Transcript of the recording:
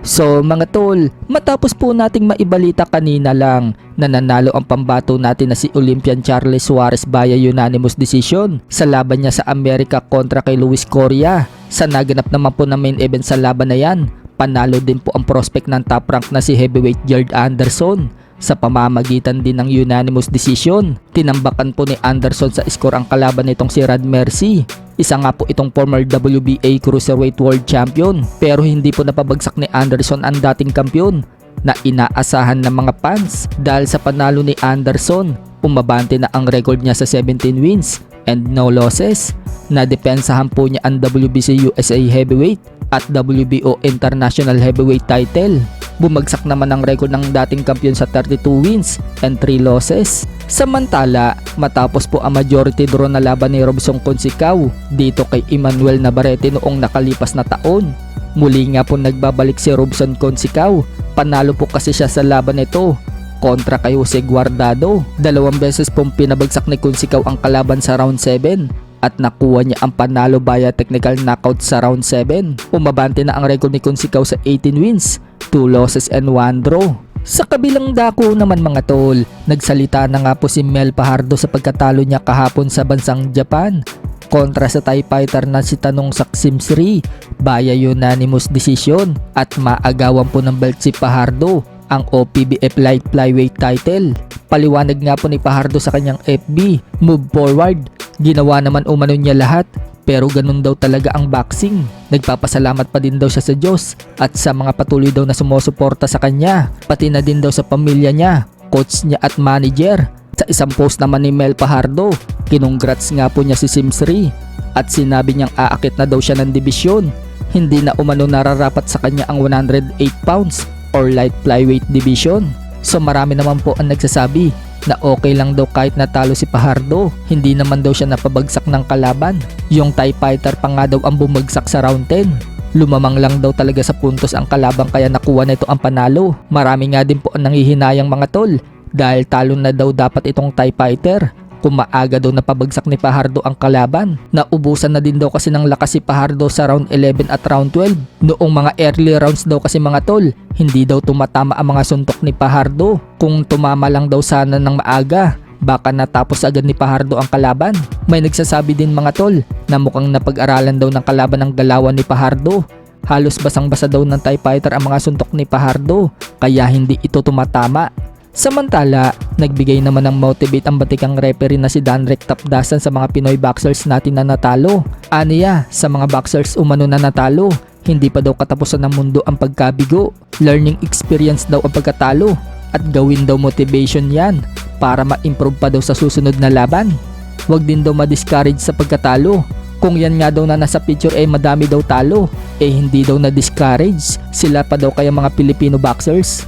So mga tol, matapos po nating maibalita kanina lang na nanalo ang pambato natin na si Olympian Charles Suarez via unanimous decision sa laban niya sa Amerika kontra kay Luis Coria. Sa naganap naman po na main event sa laban na yan, panalo din po ang prospect ng top rank na si heavyweight Gerald Anderson. Sa pamamagitan din ng unanimous decision, tinambakan po ni Anderson sa score ang kalaban nitong si Rod Mercy. Isa nga po itong former WBA Cruiserweight World Champion, pero hindi po napabagsak ni Anderson ang dating kampiyon na inaasahan ng mga fans. Dahil sa panalo ni Anderson, umabante na ang record niya sa 17 wins and no losses. Nadepensahan po niya ang WBC USA Heavyweight at WBO International Heavyweight title. Bumagsak naman ang record ng dating kampiyon sa 32 wins and 3 losses. Samantala, matapos po ang majority draw na laban ni Robson Consecao dito kay Emmanuel Navarrete noong nakalipas na taon, muli nga po nagbabalik si Robson Consecao. Panalo po kasi siya sa laban nito kontra kay Jose Guardado. 2 beses pong pinabagsak ni Consecao ang kalaban sa round 7 at nakuha niya ang panalo via technical knockout sa round 7. Umabante na ang record ni Consecao sa 18 wins, 2 losses and 1 draw. Sa kabilang dako naman mga tol, nagsalita na nga po si Mel Fajardo sa pagkatalo niya kahapon sa bansang Japan kontra sa Thai fighter na si Tanong Saksimsri via unanimous decision at maagawan po ng belt si Fajardo ang OPBF Light Flyweight title. Paliwanag nga po ni Fajardo sa kanyang FB, "Move forward. Ginawa naman umano niya lahat, pero ganun daw talaga ang boxing." Nagpapasalamat pa din daw siya sa Diyos at sa mga patuloy daw na sumusuporta sa kanya, pati na din daw sa pamilya niya, coach niya at manager. Sa isang post naman ni Mel Fajardo, kinongrats nga po niya si Simsri at sinabi niyang aakit na daw siya ng dibisyon. Hindi na umano nararapat sa kanya ang 108 pounds or light flyweight division. So marami naman po ang nagsasabi na okay lang daw kahit natalo si Fajardo, hindi naman daw siya napabagsak ng kalaban. Yung Thai fighter pa nga daw ang bumagsak sa round 10. Lumamang lang daw talaga sa puntos ang kalaban kaya nakuha na ito ang panalo. Marami nga din po ang nanghihinayang mga tol dahil talo na daw dapat itong Thai fighter kung maaga daw napabagsak ni Fajardo ang kalaban. Naubusan na din daw kasi ng lakas si Fajardo sa round 11 at round 12. Noong mga early rounds daw kasi mga tol, hindi daw tumatama ang mga suntok ni Fajardo. Kung tumama lang daw sana ng maaga, baka natapos agad ni Fajardo ang kalaban. May nagsasabi din mga tol na mukhang napag-aralan daw ng kalaban ng galawan ni Fajardo. Halos basang-basa daw ng Thai fighter ang mga suntok ni Fajardo, kaya hindi ito tumatama. Samantala, nagbigay naman ng motivate ang batikang referee na si Danrek Tapdasan sa mga Pinoy boxers natin na natalo. Aniya, sa mga boxers umano na natalo, hindi pa daw katapusan ng mundo ang pagkabigo. Learning experience daw ang pagkatalo at gawin daw motivation yan para ma-improve pa daw sa susunod na laban. Huwag din daw ma-discourage sa pagkatalo. Kung yan nga daw na nasa picture madami daw talo, hindi daw na-discourage. Sila pa daw kaya mga Filipino boxers.